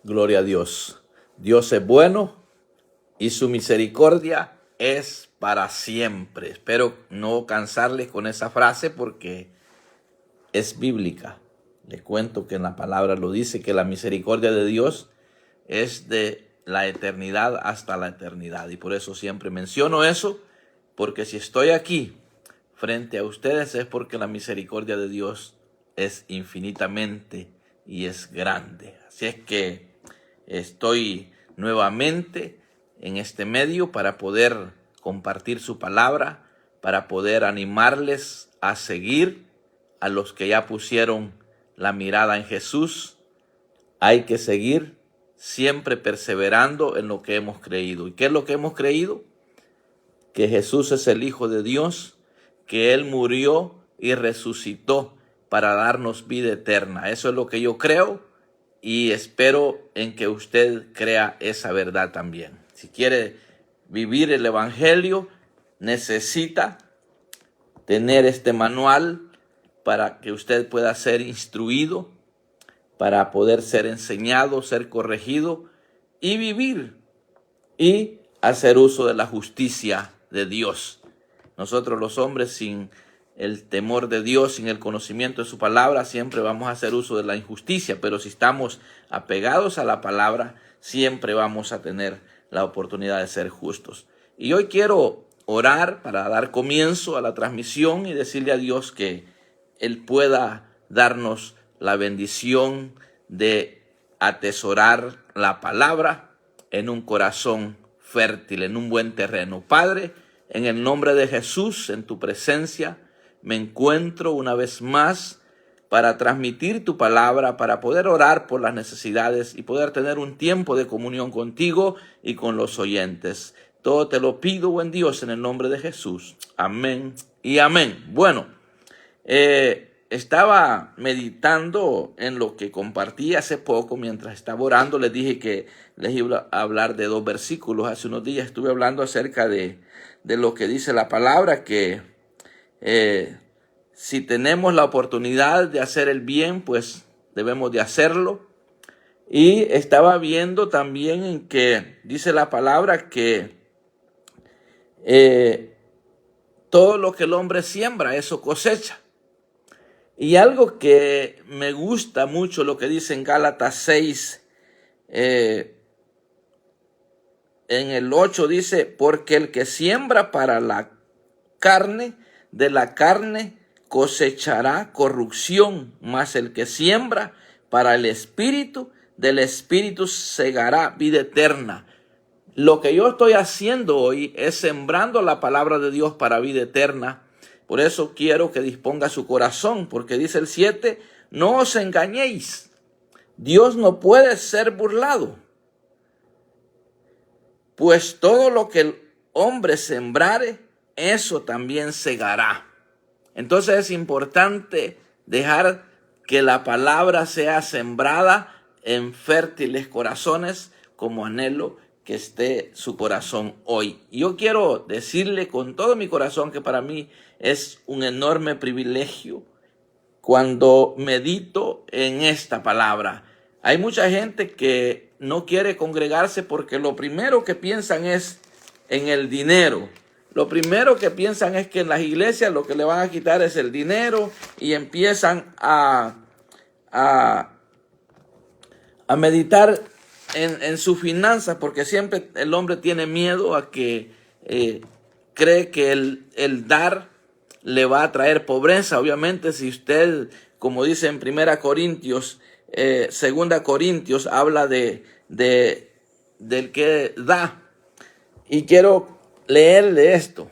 Gloria a Dios. Dios es bueno y su misericordia es para siempre. Espero no cansarles con esa frase porque es bíblica. Les cuento que en la palabra lo dice, que la misericordia de Dios es de la eternidad hasta la eternidad. Y por eso siempre menciono eso, porque si estoy aquí frente a ustedes es porque la misericordia de Dios es infinitamente y es grande. Así es que estoy nuevamente en este medio para poder compartir su palabra, para poder animarles a seguir a los que ya pusieron la mirada en Jesús. Hay que seguir siempre perseverando en lo que hemos creído. ¿Y qué es lo que hemos creído? Que Jesús es el Hijo de Dios, que Él murió y resucitó para darnos vida eterna. Eso es lo que yo creo y espero en que usted crea esa verdad también. Si quiere vivir el Evangelio, necesita tener este manual para que usted pueda ser instruido, para poder ser enseñado, ser corregido y vivir y hacer uso de la justicia de Dios. Nosotros los hombres sin el temor de Dios, sin el conocimiento de su palabra, siempre vamos a hacer uso de la injusticia, pero si estamos apegados a la palabra, siempre vamos a tener la oportunidad de ser justos. Y hoy quiero orar para dar comienzo a la transmisión y decirle a Dios que Él pueda darnos la bendición de atesorar la palabra en un corazón fértil, en un buen terreno. Padre, en el nombre de Jesús, en tu presencia, me encuentro una vez más para transmitir tu palabra, para poder orar por las necesidades y poder tener un tiempo de comunión contigo y con los oyentes. Todo te lo pido, buen Dios, en el nombre de Jesús. Amén y amén. Bueno, estaba meditando en lo que compartí hace poco mientras estaba orando. Les dije que les iba a hablar de 2 versículos. Hace unos días estuve hablando acerca de lo que dice la palabra, que si tenemos la oportunidad de hacer el bien, pues debemos de hacerlo. Y estaba viendo también en que dice la palabra que todo lo que el hombre siembra, eso cosecha. Y algo que me gusta mucho, lo que dice en Gálatas 6, en el 8 dice, porque el que siembra para la carne, de la carne cosechará corrupción, mas el que siembra para el espíritu, del espíritu segará vida eterna. Lo que yo estoy haciendo hoy es sembrando la palabra de Dios para vida eterna. Por eso quiero que disponga su corazón, porque dice el 7, no os engañéis, Dios no puede ser burlado. Pues todo lo que el hombre sembrare, eso también segará. Entonces es importante dejar que la palabra sea sembrada en fértiles corazones, como anhelo que esté su corazón hoy. Y yo quiero decirle con todo mi corazón que para mí es un enorme privilegio cuando medito en esta palabra. Hay mucha gente que no quiere congregarse porque lo primero que piensan es en el dinero. Lo primero que piensan es que en las iglesias lo que le van a quitar es el dinero y empiezan a meditar en sus finanzas, porque siempre el hombre tiene miedo a que cree que el dar le va a traer pobreza. Obviamente, si usted, como dice en 1 Corintios, 2 Corintios, habla del que da. Y quiero leerle esto.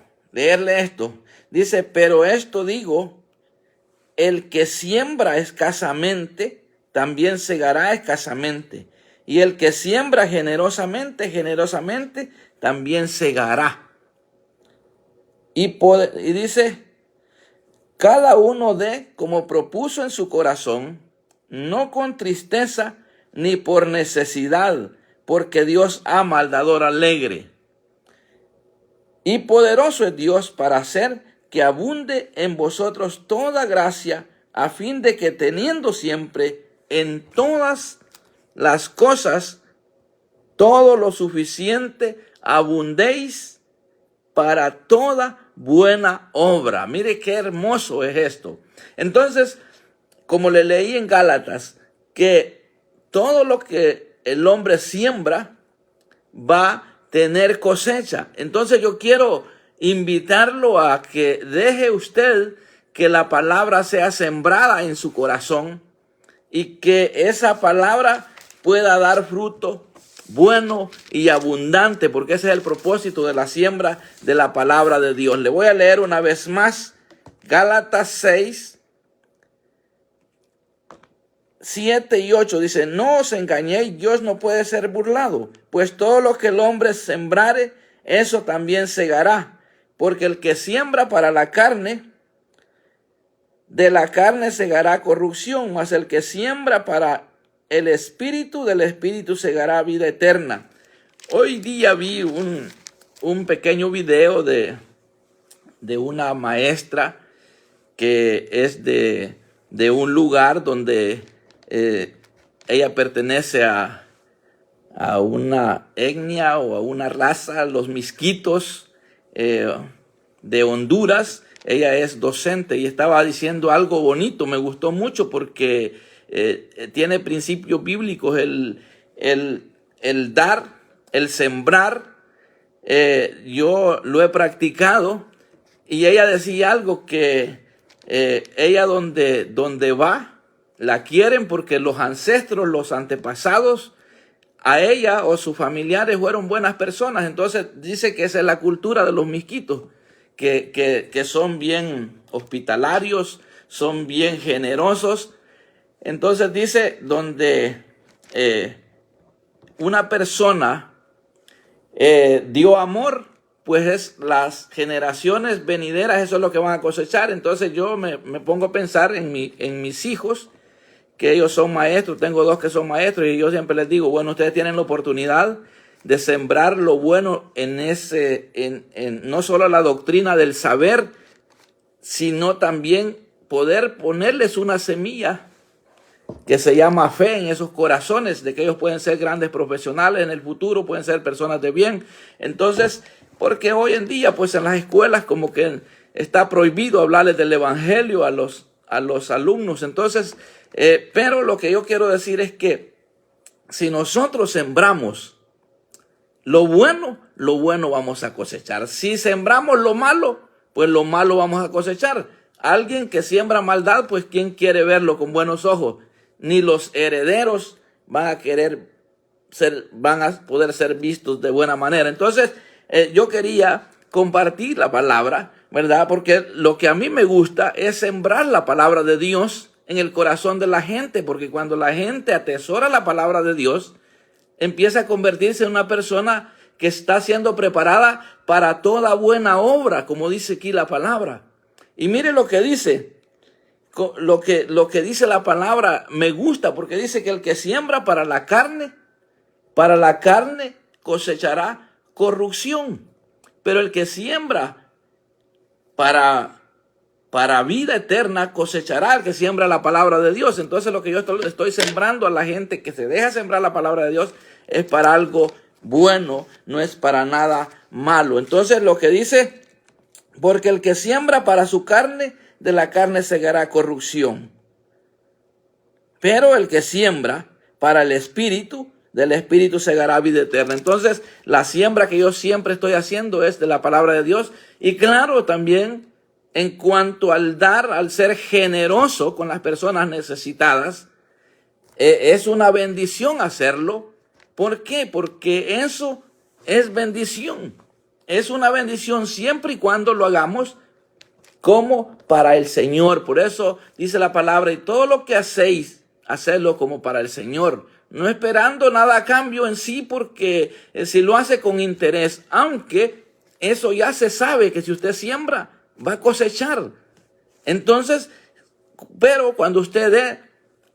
Dice, pero esto digo, el que siembra escasamente, también segará escasamente. Y el que siembra generosamente, generosamente, también segará. Y dice, cada uno dé como propuso en su corazón, no con tristeza ni por necesidad, porque Dios ama al dador alegre. Y poderoso es Dios para hacer que abunde en vosotros toda gracia, a fin de que teniendo siempre en todas las cosas, todo lo suficiente, abundéis para toda buena obra. Mire qué hermoso es esto. Entonces, como le leí en Gálatas, que todo lo que el hombre siembra va a tener cosecha. Entonces yo quiero invitarlo a que deje usted que la palabra sea sembrada en su corazón y que esa palabra pueda dar fruto bueno y abundante, porque ese es el propósito de la siembra de la palabra de Dios. Le voy a leer una vez más Gálatas 6, 7 y 8. Dice: no os engañéis, Dios no puede ser burlado, pues todo lo que el hombre sembrare, eso también segará. Porque el que siembra para la carne, de la carne segará corrupción, mas el que siembra para el espíritu, del espíritu segará vida eterna. Hoy día vi un pequeño video de una maestra que es de un lugar donde ella pertenece a una etnia o a una raza, los Misquitos de Honduras. Ella es docente y estaba diciendo algo bonito, me gustó mucho porque tiene principios bíblicos, el dar, el sembrar. Yo lo he practicado y ella decía algo que ella donde va, la quieren porque los ancestros, los antepasados, a ella o sus familiares fueron buenas personas. Entonces dice que esa es la cultura de los Misquitos, que son bien hospitalarios, son bien generosos. Entonces dice, donde una persona dio amor, pues es las generaciones venideras, eso es lo que van a cosechar. Entonces yo me pongo a pensar en mis hijos, que ellos son maestros. Tengo dos que son maestros y yo siempre les digo, bueno, ustedes tienen la oportunidad de sembrar lo bueno en no solo la doctrina del saber, sino también poder ponerles una semilla que se llama fe en esos corazones, de que ellos pueden ser grandes profesionales en el futuro, pueden ser personas de bien. Entonces, porque hoy en día, pues en las escuelas como que está prohibido hablarles del evangelio a los alumnos. Entonces, pero lo que yo quiero decir es que si nosotros sembramos lo bueno vamos a cosechar. Si sembramos lo malo, pues lo malo vamos a cosechar. Alguien que siembra maldad, pues ¿quién quiere verlo con buenos ojos? Ni los herederos van a poder ser vistos de buena manera. Entonces, yo quería compartir la palabra, ¿verdad? Porque lo que a mí me gusta es sembrar la palabra de Dios en el corazón de la gente, porque cuando la gente atesora la palabra de Dios, empieza a convertirse en una persona que está siendo preparada para toda buena obra, como dice aquí la palabra. Y mire lo que dice, lo que dice la palabra me gusta, porque dice que el que siembra para la carne cosechará corrupción, pero el que siembra para vida eterna cosechará, el que siembra la palabra de Dios. Entonces lo que yo estoy sembrando a la gente que se deja sembrar la palabra de Dios es para algo bueno, no es para nada malo. Entonces lo que dice, porque el que siembra para su carne, de la carne segará corrupción. Pero el que siembra para el espíritu, del espíritu segará vida eterna. Entonces la siembra que yo siempre estoy haciendo es de la palabra de Dios. Y claro, también en cuanto al dar, al ser generoso con las personas necesitadas, es una bendición hacerlo. ¿Por qué? Porque eso es bendición. Es una bendición siempre y cuando lo hagamos como para el Señor. Por eso dice la palabra, y todo lo que hacéis, hacedlo como para el Señor. No esperando nada a cambio en sí, porque si lo hace con interés, aunque eso ya se sabe que si usted siembra, va a cosechar. Entonces, pero cuando usted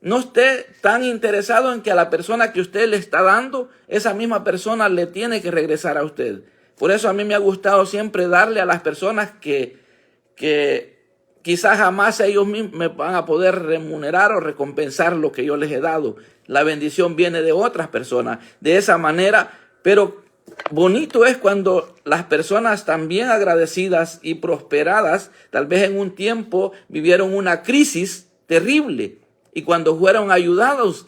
no esté tan interesado en que a la persona que usted le está dando, esa misma persona le tiene que regresar a usted. Por eso a mí me ha gustado siempre darle a las personas que quizás jamás ellos mismos me van a poder remunerar o recompensar lo que yo les he dado. La bendición viene de otras personas. De esa manera, pero bonito es cuando las personas también agradecidas y prosperadas, tal vez en un tiempo vivieron una crisis terrible y cuando fueron ayudados,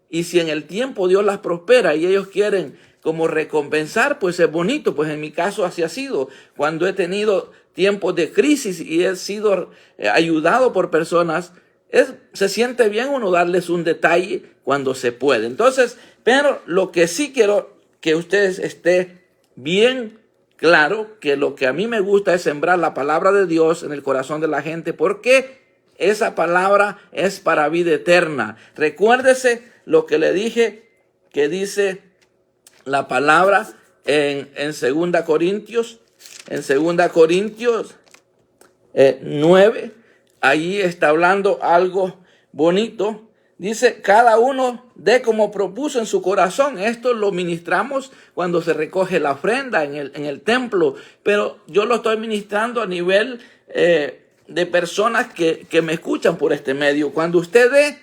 y si en el tiempo Dios las prospera y ellos quieren como recompensar, pues es bonito. Pues en mi caso así ha sido. Cuando he tenido tiempos de crisis y he sido ayudado por personas, se siente bien uno darles un detalle cuando se puede. Entonces, pero lo que sí quiero que ustedes esté bien claro, que lo que a mí me gusta es sembrar la palabra de Dios en el corazón de la gente, porque esa palabra es para vida eterna. Recuérdese lo que le dije, que dice la palabra en 2 Corintios, en 2 Corintios 9, allí está hablando algo bonito. Dice, cada uno dé como propuso en su corazón. Esto lo ministramos cuando se recoge la ofrenda en el templo, pero yo lo estoy ministrando a nivel de personas que me escuchan por este medio. Cuando usted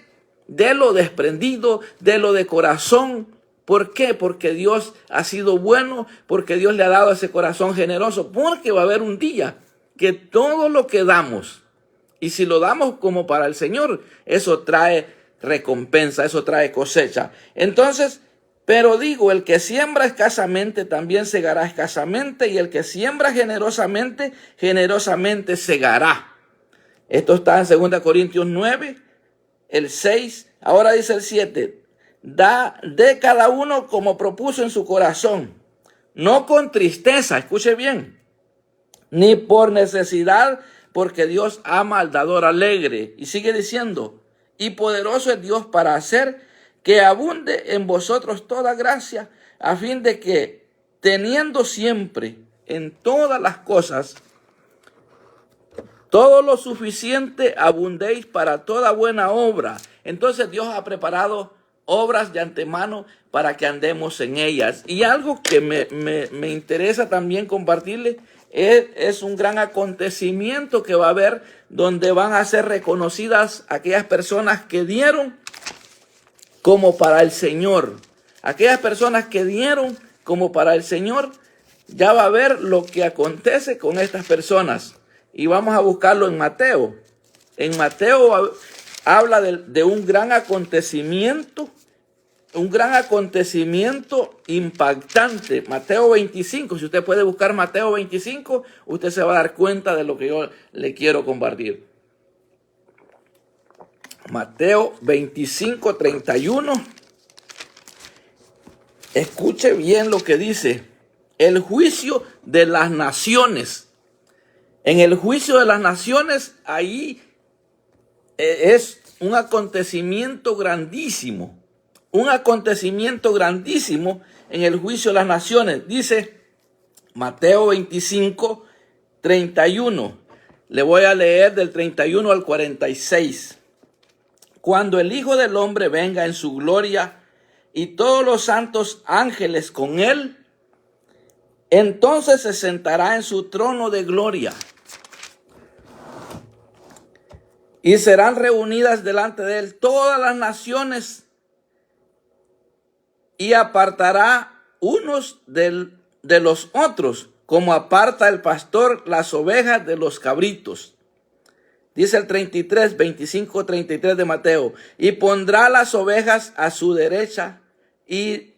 dé lo desprendido, dé lo de corazón. ¿Por qué? Porque Dios ha sido bueno, porque Dios le ha dado ese corazón generoso, porque va a haber un día que todo lo que damos, y si lo damos como para el Señor, eso trae recompensa, eso trae cosecha. Entonces, pero digo, el que siembra escasamente también segará escasamente, y el que siembra generosamente, generosamente segará. Esto está en 2 Corintios 9, el 6, ahora dice el 7. De cada uno como propuso en su corazón, no con tristeza, escuche bien, ni por necesidad, porque Dios ama al dador alegre. Y sigue diciendo, y poderoso es Dios para hacer que abunde en vosotros toda gracia, a fin de que, teniendo siempre en todas las cosas todo lo suficiente, abundéis para toda buena obra. Entonces Dios ha preparado obras de antemano para que andemos en ellas. Y algo que me interesa también compartirles es un gran acontecimiento que va a haber, donde van a ser reconocidas aquellas personas que dieron como para el Señor. Aquellas personas que dieron como para el Señor, ya va a ver lo que acontece con estas personas. Y vamos a buscarlo en Mateo. En Mateo habla de un gran acontecimiento impactante. Mateo 25, si usted puede buscar Mateo 25, usted se va a dar cuenta de lo que yo le quiero compartir. Mateo 25, 31. Escuche bien lo que dice. El juicio de las naciones. En el juicio de las naciones, ahí es un acontecimiento grandísimo. Un acontecimiento grandísimo en el juicio de las naciones. Dice Mateo 25, 31. Le voy a leer del 31 al 46. Cuando el Hijo del Hombre venga en su gloria y todos los santos ángeles con él, entonces se sentará en su trono de gloria. Y serán reunidas delante de él todas las naciones, y apartará unos de los otros, como aparta el pastor las ovejas de los cabritos. Dice el 33, 25, 33 de Mateo. Y pondrá las ovejas a su derecha y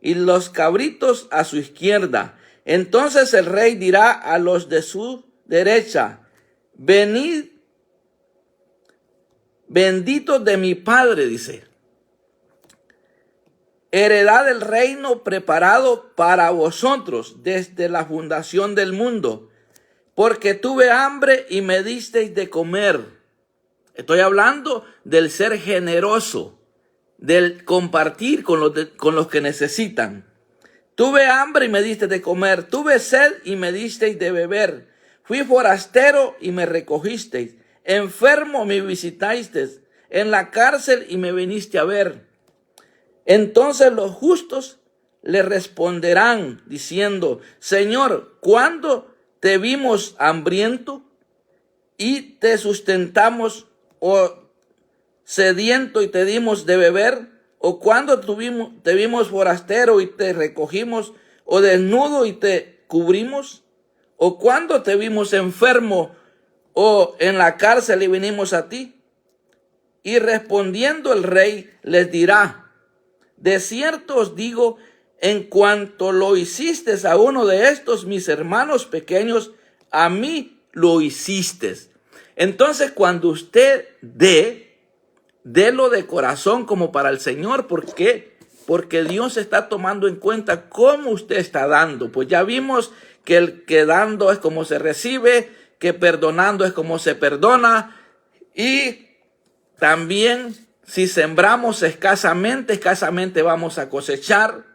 los cabritos a su izquierda. Entonces el rey dirá a los de su derecha, venid, benditos de mi Padre, dice, heredad del reino preparado para vosotros desde la fundación del mundo, porque tuve hambre y me disteis de comer. Estoy hablando del ser generoso, del compartir con los que necesitan. Tuve hambre y me disteis de comer, tuve sed y me disteis de beber, fui forastero y me recogisteis, enfermo me visitasteis, en la cárcel y me viniste a ver. Entonces los justos le responderán diciendo, Señor, ¿cuándo te vimos hambriento y te sustentamos, o sediento y te dimos de beber, o cuando te vimos forastero y te recogimos, o desnudo y te cubrimos, o cuando te vimos enfermo o en la cárcel y vinimos a ti. Y respondiendo el rey les dirá: de cierto os digo, en cuanto lo hiciste a uno de estos mis hermanos pequeños, a mí lo hiciste. Entonces, cuando usted délo de corazón como para el Señor. ¿Por qué? Porque Dios está tomando en cuenta cómo usted está dando. Pues ya vimos que el que dando es como se recibe, que perdonando es como se perdona, y también si sembramos escasamente, escasamente vamos a cosechar.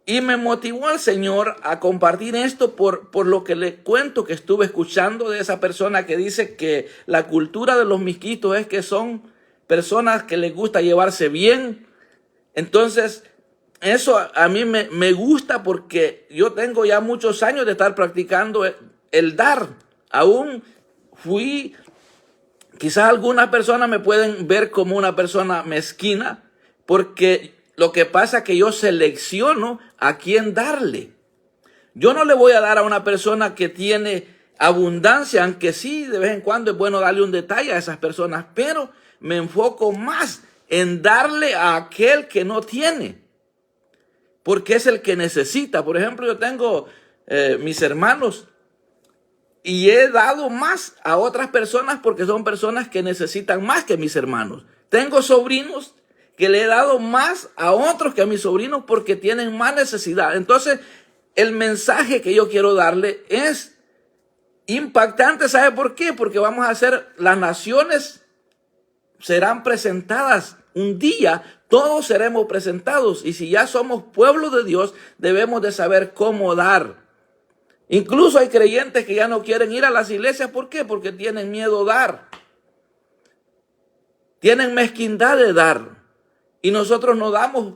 Y me motivó el Señor a compartir esto por lo que le cuento que estuve escuchando de esa persona que dice que la cultura de los misquitos es que son personas que les gusta llevarse bien. Entonces, eso a mí me gusta porque yo tengo ya muchos años de estar practicando el dar. Aún quizás algunas personas me pueden ver como una persona mezquina, porque lo que pasa es que yo selecciono a quién darle. Yo no le voy a dar a una persona que tiene abundancia, aunque sí, de vez en cuando es bueno darle un detalle a esas personas, pero me enfoco más en darle a aquel que no tiene, porque es el que necesita. Por ejemplo, yo tengo mis hermanos y he dado más a otras personas porque son personas que necesitan más que mis hermanos. Tengo sobrinos que le he dado más a otros que a mis sobrinos porque tienen más necesidad. Entonces, el mensaje que yo quiero darle es impactante. ¿Sabe por qué? Porque vamos a hacer, las naciones serán presentadas un día, todos seremos presentados. Y si ya somos pueblo de Dios, debemos de saber cómo dar. Incluso hay creyentes que ya no quieren ir a las iglesias. ¿Por qué? Porque tienen miedo a dar. Tienen mezquindad de dar. Y nosotros no damos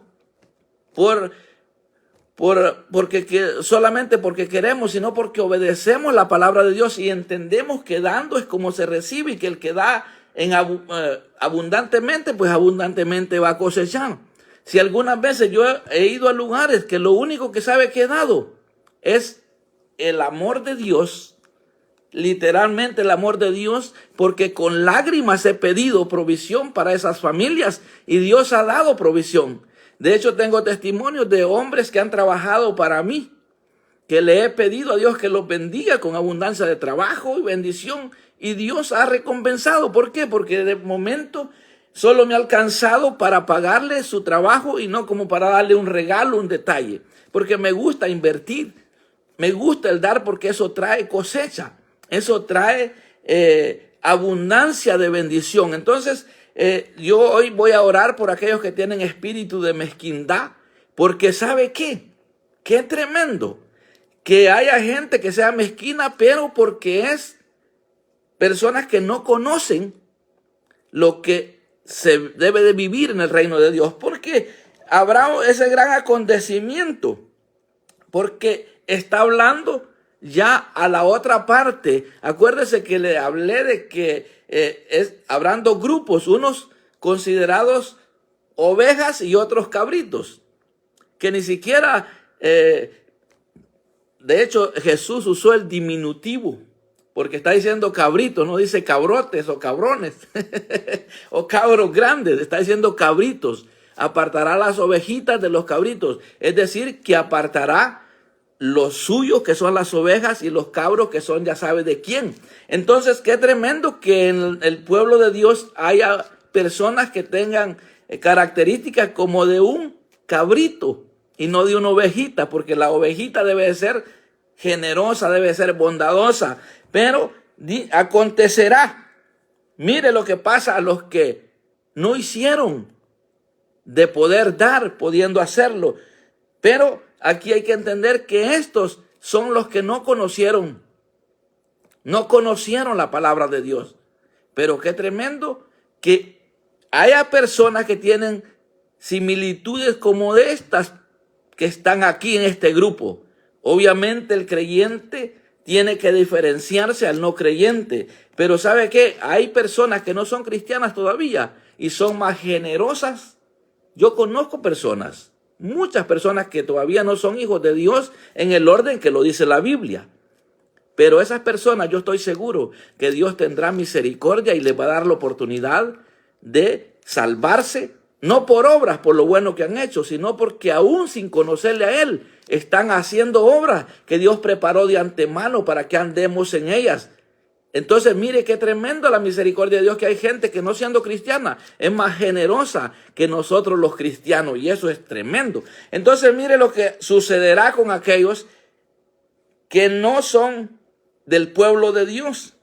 solamente porque queremos, sino porque obedecemos la palabra de Dios y entendemos que dando es como se recibe, y que el que da abundantemente, pues abundantemente va a cosechar. Si algunas veces yo he ido a lugares que lo único que sabe que he dado es el amor de Dios, literalmente el amor de Dios, porque con lágrimas he pedido provisión para esas familias y Dios ha dado provisión. De hecho, tengo testimonios de hombres que han trabajado para mí, que le he pedido a Dios que los bendiga con abundancia de trabajo y bendición, y Dios ha recompensado. ¿Por qué? Porque de momento solo me ha alcanzado para pagarle su trabajo y no como para darle un regalo, un detalle, porque me gusta invertir, me gusta el dar, porque eso trae cosecha. Eso trae abundancia de bendición. Entonces, yo hoy voy a orar por aquellos que tienen espíritu de mezquindad, porque ¿sabe qué? Qué tremendo que haya gente que sea mezquina, pero porque es personas que no conocen lo que se debe de vivir en el reino de Dios, porque habrá ese gran acontecimiento, porque está hablando ya a la otra parte. Acuérdese que le hablé de que habrán dos grupos, unos considerados ovejas y otros cabritos, que ni siquiera, de hecho Jesús usó el diminutivo, porque está diciendo cabritos, no dice cabrotes o cabrones o cabros grandes, está diciendo cabritos. Apartará las ovejitas de los cabritos, es decir, que apartará los suyos, que son las ovejas, y los cabros, que son ya sabe de quién. Entonces, qué tremendo que en el pueblo de Dios haya personas que tengan características como de un cabrito y no de una ovejita, porque la ovejita debe ser generosa, debe ser bondadosa. Pero acontecerá, mire lo que pasa a los que no hicieron de poder dar, pudiendo hacerlo. Pero aquí hay que entender que estos son los que no conocieron la palabra de Dios. Pero qué tremendo que haya personas que tienen similitudes como de estas que están aquí en este grupo. Obviamente el creyente tiene que diferenciarse al no creyente. Pero ¿sabe qué? Hay personas que no son cristianas todavía y son más generosas. Yo conozco personas, muchas personas que todavía no son hijos de Dios en el orden que lo dice la Biblia. Pero esas personas, yo estoy seguro que Dios tendrá misericordia y les va a dar la oportunidad de salvarse, no por obras, por lo bueno que han hecho, sino porque aún sin conocerle a Él, están haciendo obras que Dios preparó de antemano para que andemos en ellas. Entonces, mire qué tremendo la misericordia de Dios, que hay gente que no siendo cristiana es más generosa que nosotros los cristianos, y eso es tremendo. Entonces, mire lo que sucederá con aquellos que no son del pueblo de Dios.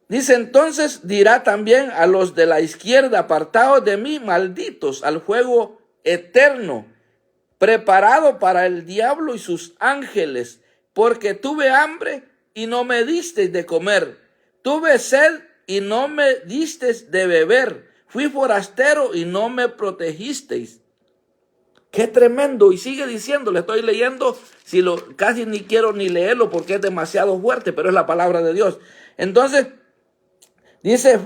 Dice, entonces dirá también a los de la izquierda: apartados de mí, malditos, al fuego eterno, preparado para el diablo y sus ángeles, porque tuve hambre y no me disteis de comer, tuve sed y no me disteis de beber, fui forastero y no me protegisteis. Qué tremendo. Y sigue diciendo, le estoy leyendo, casi ni quiero ni leerlo porque es demasiado fuerte, pero es la palabra de Dios. Entonces, dice,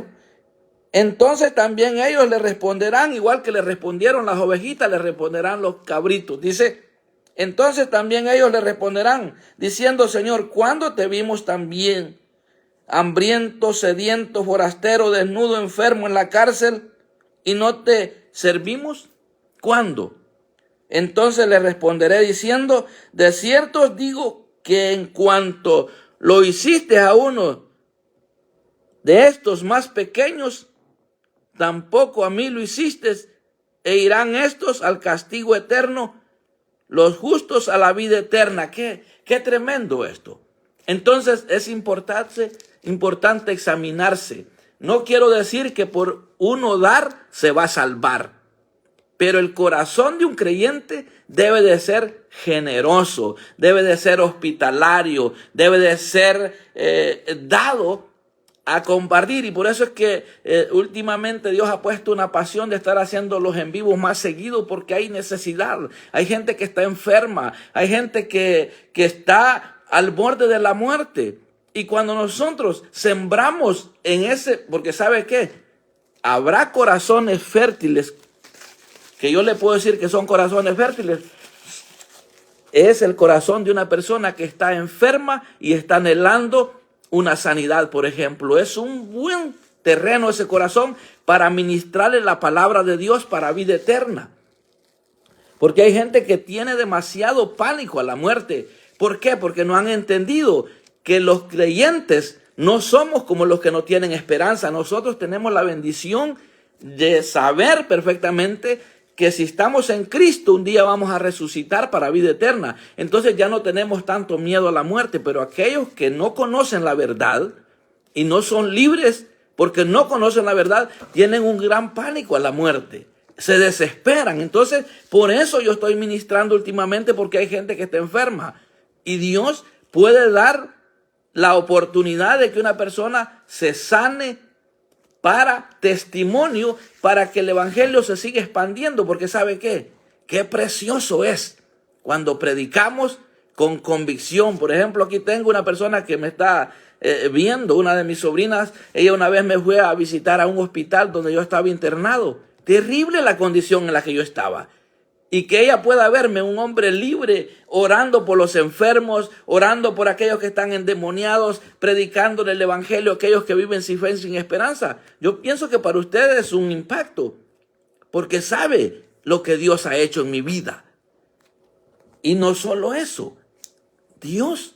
entonces también ellos le responderán, igual que le respondieron las ovejitas, le responderán los cabritos. Dice, entonces también ellos le responderán, diciendo: Señor, ¿cuándo te vimos también hambriento, sediento, forastero, desnudo, enfermo en la cárcel y no te servimos? ¿Cuándo? Entonces le responderé diciendo: de cierto os digo que en cuanto lo hiciste a uno de estos más pequeños, tampoco a mí lo hiciste, e irán estos al castigo eterno, los justos a la vida eterna. Qué tremendo esto. Entonces es importante examinarse. No quiero decir que por uno dar se va a salvar. Pero el corazón de un creyente debe de ser generoso, debe de ser hospitalario, debe de ser dado a compartir. Y por eso es que últimamente Dios ha puesto una pasión de estar haciendo los en vivos más seguido, porque hay necesidad. Hay gente que está enferma, hay gente que está al borde de la muerte. Y cuando nosotros sembramos en ese, porque ¿sabe qué? Habrá corazones fértiles, que yo le puedo decir que son corazones fértiles. Es el corazón de una persona que está enferma y está anhelando una sanidad, por ejemplo. Es un buen terreno ese corazón para ministrarle la palabra de Dios para vida eterna. Porque hay gente que tiene demasiado pánico a la muerte. ¿Por qué? Porque no han entendido que los creyentes no somos como los que no tienen esperanza. Nosotros tenemos la bendición de saber perfectamente que si estamos en Cristo, un día vamos a resucitar para vida eterna. Entonces ya no tenemos tanto miedo a la muerte. Pero aquellos que no conocen la verdad y no son libres porque no conocen la verdad, tienen un gran pánico a la muerte. Se desesperan. Entonces, por eso yo estoy ministrando últimamente, porque hay gente que está enferma. Y Dios puede dar la oportunidad de que una persona se sane para testimonio, para que el evangelio se siga expandiendo. Porque ¿sabe qué? Qué precioso es cuando predicamos con convicción. Por ejemplo, aquí tengo una persona que me está viendo, una de mis sobrinas. Ella una vez me fue a visitar a un hospital donde yo estaba internado. Terrible la condición en la que yo estaba. Y que ella pueda verme, un hombre libre, orando por los enfermos, orando por aquellos que están endemoniados, predicándole el evangelio a aquellos que viven sin fe y sin esperanza. Yo pienso que para ustedes es un impacto, porque sabe lo que Dios ha hecho en mi vida. Y no solo eso, Dios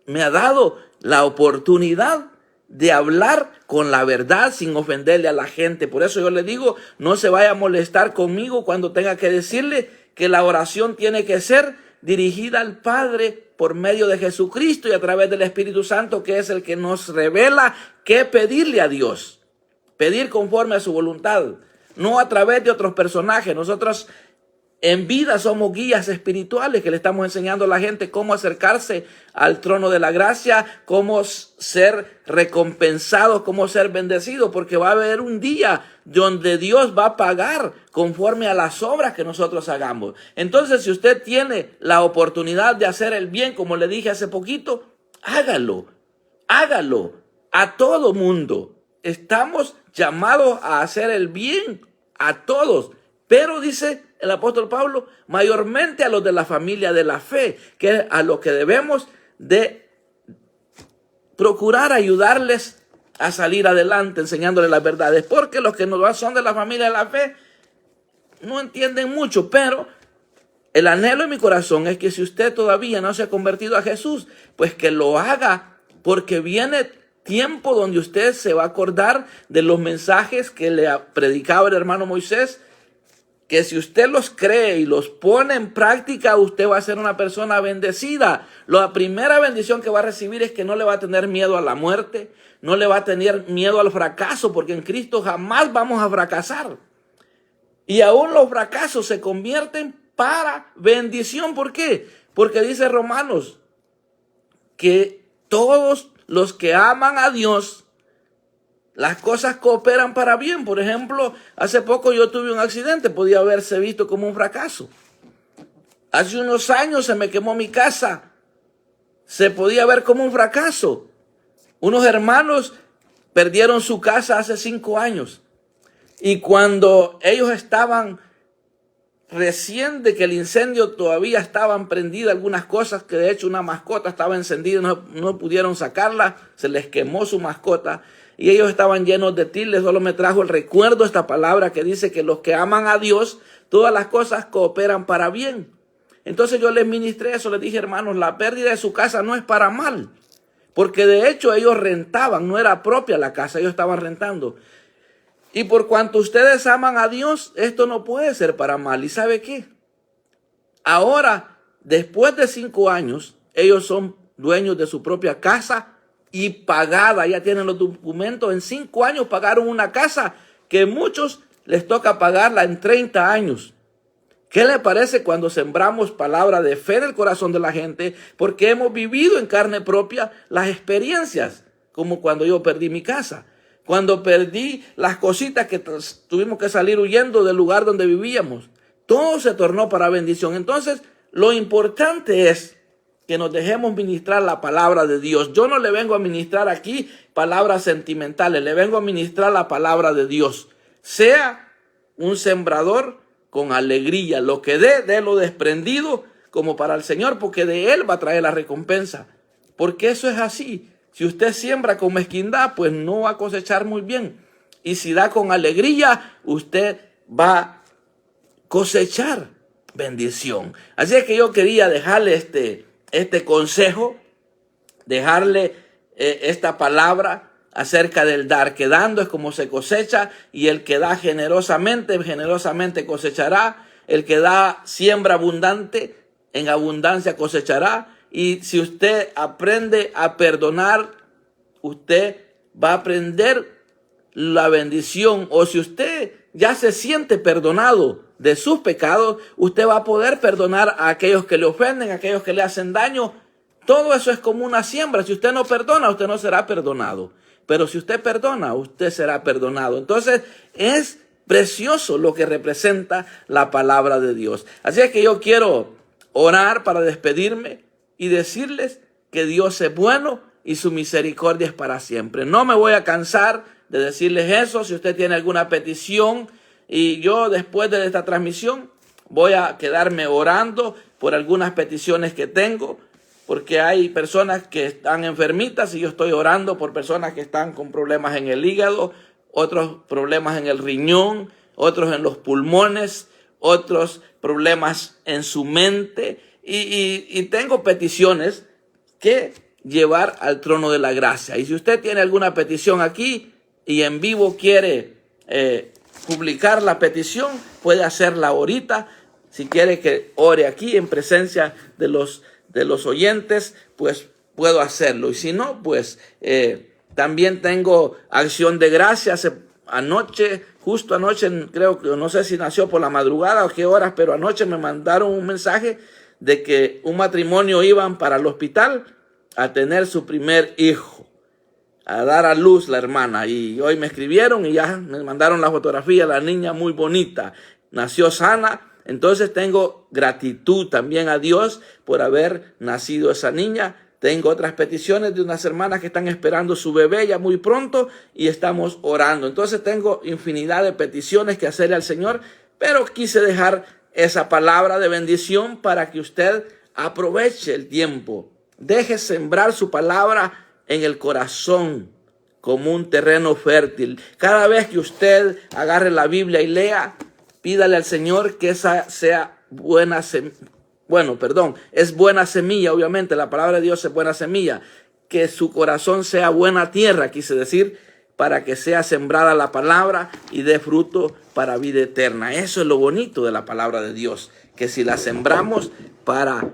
me ha dado la oportunidad de hablar con la verdad sin ofenderle a la gente. Por eso yo le digo, no se vaya a molestar conmigo cuando tenga que decirle que la oración tiene que ser dirigida al Padre por medio de Jesucristo y a través del Espíritu Santo, que es el que nos revela qué pedirle a Dios. Pedir conforme a su voluntad, no a través de otros personajes. Nosotros En vida somos guías espirituales que le estamos enseñando a la gente cómo acercarse al trono de la gracia, cómo ser recompensados, cómo ser bendecidos, porque va a haber un día donde Dios va a pagar conforme a las obras que nosotros hagamos. Entonces, si usted tiene la oportunidad de hacer el bien, como le dije hace poquito, hágalo, hágalo a todo mundo. Estamos llamados a hacer el bien a todos, pero dice el apóstol Pablo, mayormente a los de la familia de la fe, que es a los que debemos de procurar ayudarles a salir adelante, enseñándoles las verdades, porque los que no son de la familia de la fe no entienden mucho, pero el anhelo en mi corazón es que si usted todavía no se ha convertido a Jesús, pues que lo haga, porque viene tiempo donde usted se va a acordar de los mensajes que le predicaba el hermano Moisés, que si usted los cree y los pone en práctica, usted va a ser una persona bendecida. La primera bendición que va a recibir es que no le va a tener miedo a la muerte, no le va a tener miedo al fracaso, porque en Cristo jamás vamos a fracasar. Y aún los fracasos se convierten para bendición. ¿Por qué? Porque dice Romanos que todos los que aman a Dios, las cosas cooperan para bien. Por ejemplo, hace poco yo tuve un accidente, podía haberse visto como un fracaso. Hace unos años se me quemó mi casa, se podía ver como un fracaso. Unos hermanos perdieron su casa hace 5 años. Y cuando ellos estaban recién de que el incendio todavía estaban prendidas algunas cosas, que de hecho una mascota estaba encendida, no pudieron sacarla, se les quemó su mascota. Y ellos estaban llenos de tildes. Solo me trajo el recuerdo esta palabra que dice que los que aman a Dios, todas las cosas cooperan para bien. Entonces yo les ministré eso, les dije, hermanos, la pérdida de su casa no es para mal. Porque de hecho ellos rentaban, no era propia la casa, ellos estaban rentando. Y por cuanto ustedes aman a Dios, esto no puede ser para mal. ¿Y sabe qué? Ahora, después de 5 años, ellos son dueños de su propia casa y pagada, ya tienen los documentos. En 5 años pagaron una casa que muchos les toca pagarla en 30 años. ¿Qué le parece cuando sembramos palabra de fe en el corazón de la gente? Porque hemos vivido en carne propia las experiencias, como cuando yo perdí mi casa, cuando perdí las cositas que tuvimos que salir huyendo del lugar donde vivíamos. Todo se tornó para bendición. Entonces, lo importante es que nos dejemos ministrar la palabra de Dios. Yo no le vengo a ministrar aquí palabras sentimentales, le vengo a ministrar la palabra de Dios. Sea un sembrador con alegría, lo que dé lo desprendido como para el Señor, porque de Él va a traer la recompensa. Porque eso es así. Si usted siembra con mezquindad, pues no va a cosechar muy bien. Y si da con alegría, usted va a cosechar bendición. Así es que yo quería dejarle este consejo, dejarle esta palabra acerca del dar, que dando es como se cosecha, y el que da generosamente, generosamente cosechará. El que da siembra abundante, en abundancia cosechará. Y si usted aprende a perdonar, usted va a aprender la bendición. O si usted ya se siente perdonado de sus pecados, usted va a poder perdonar a aquellos que le ofenden, a aquellos que le hacen daño. Todo eso es como una siembra. Si usted no perdona, usted no será perdonado. Pero si usted perdona, usted será perdonado. Entonces, es precioso lo que representa la palabra de Dios. Así es que yo quiero orar para despedirme y decirles que Dios es bueno y su misericordia es para siempre. No me voy a cansar de decirles eso. Si usted tiene alguna petición, y yo después de esta transmisión voy a quedarme orando por algunas peticiones que tengo, porque hay personas que están enfermitas y yo estoy orando por personas que están con problemas en el hígado, otros problemas en el riñón, otros en los pulmones, otros problemas en su mente, y tengo peticiones que llevar al trono de la gracia. Y si usted tiene alguna petición aquí y en vivo quiere publicar la petición, puede hacerla ahorita. Si quiere que ore aquí en presencia de los oyentes, pues puedo hacerlo. Y si no, pues también tengo acción de gracias. Hace anoche, justo anoche, creo que no sé si nació por la madrugada o qué horas, pero anoche me mandaron un mensaje de que un matrimonio iban para el hospital a tener su primer hijo, a dar a luz la hermana. Y hoy me escribieron y ya me mandaron la fotografía, la niña muy bonita, nació sana. Entonces tengo gratitud también a Dios por haber nacido esa niña. Tengo otras peticiones de unas hermanas que están esperando su bebé ya muy pronto y estamos orando. Entonces tengo infinidad de peticiones que hacerle al Señor, pero quise dejar esa palabra de bendición para que usted aproveche el tiempo. Deje sembrar su palabra en el corazón como un terreno fértil. Cada vez que usted agarre la Biblia y lea, pídale al Señor que esa sea buena semilla. Es buena semilla, obviamente, la palabra de Dios es buena semilla. Que su corazón sea buena tierra, quise decir, para que sea sembrada la palabra y dé fruto para vida eterna. Eso es lo bonito de la palabra de Dios, que si la sembramos para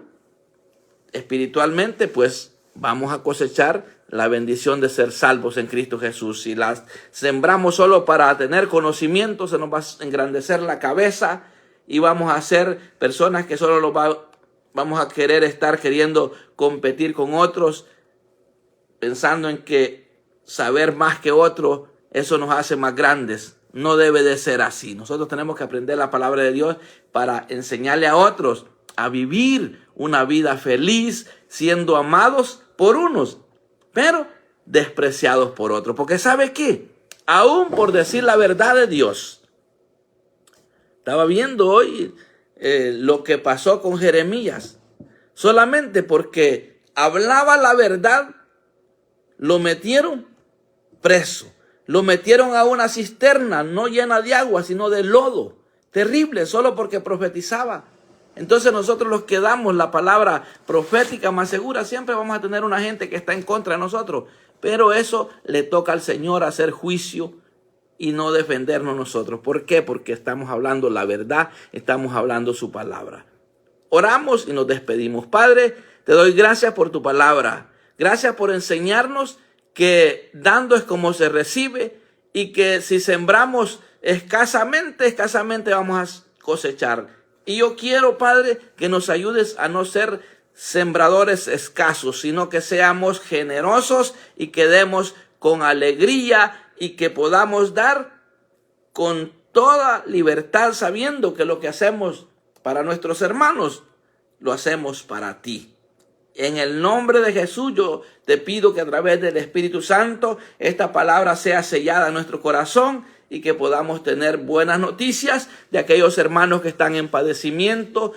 espiritualmente, pues vamos a cosechar la bendición de ser salvos en Cristo Jesús. Si las sembramos solo para tener conocimiento, se nos va a engrandecer la cabeza y vamos a ser personas que solo vamos a querer estar queriendo competir con otros, pensando en que saber más que otros, eso nos hace más grandes. No debe de ser así. Nosotros tenemos que aprender la palabra de Dios para enseñarle a otros a vivir una vida feliz, siendo amados por unos, pero despreciados por otros. Porque ¿sabe qué? Aún por decir la verdad de Dios. Estaba viendo hoy lo que pasó con Jeremías. Solamente porque hablaba la verdad, lo metieron preso. Lo metieron a una cisterna no llena de agua, sino de lodo. Terrible, solo porque profetizaba. Entonces nosotros los que damos la palabra profética más segura, siempre vamos a tener una gente que está en contra de nosotros. Pero eso le toca al Señor hacer juicio y no defendernos nosotros. ¿Por qué? Porque estamos hablando la verdad, estamos hablando su palabra. Oramos y nos despedimos. Padre, te doy gracias por tu palabra. Gracias por enseñarnos que dando es como se recibe y que si sembramos escasamente vamos a cosechar. Y yo quiero, Padre, que nos ayudes a no ser sembradores escasos, sino que seamos generosos y que demos con alegría y que podamos dar con toda libertad, sabiendo que lo que hacemos para nuestros hermanos, lo hacemos para ti. En el nombre de Jesús yo te pido que a través del Espíritu Santo esta palabra sea sellada en nuestro corazón y que podamos tener buenas noticias de aquellos hermanos que están en padecimiento.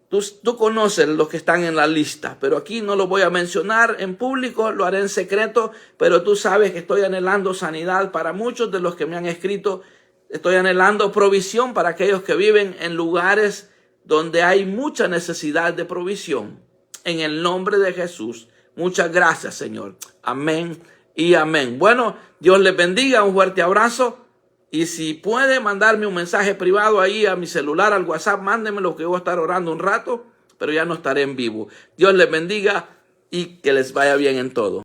Tú conoces los que están en la lista, pero aquí no lo voy a mencionar en público, lo haré en secreto, pero tú sabes que estoy anhelando sanidad para muchos de los que me han escrito. Estoy anhelando provisión para aquellos que viven en lugares donde hay mucha necesidad de provisión. En el nombre de Jesús, muchas gracias, Señor. Amén y amén. Bueno, Dios les bendiga, un fuerte abrazo. Y si puede mandarme un mensaje privado ahí a mi celular, al WhatsApp, mándemelo que yo voy a estar orando un rato, pero ya no estaré en vivo. Dios les bendiga y que les vaya bien en todo.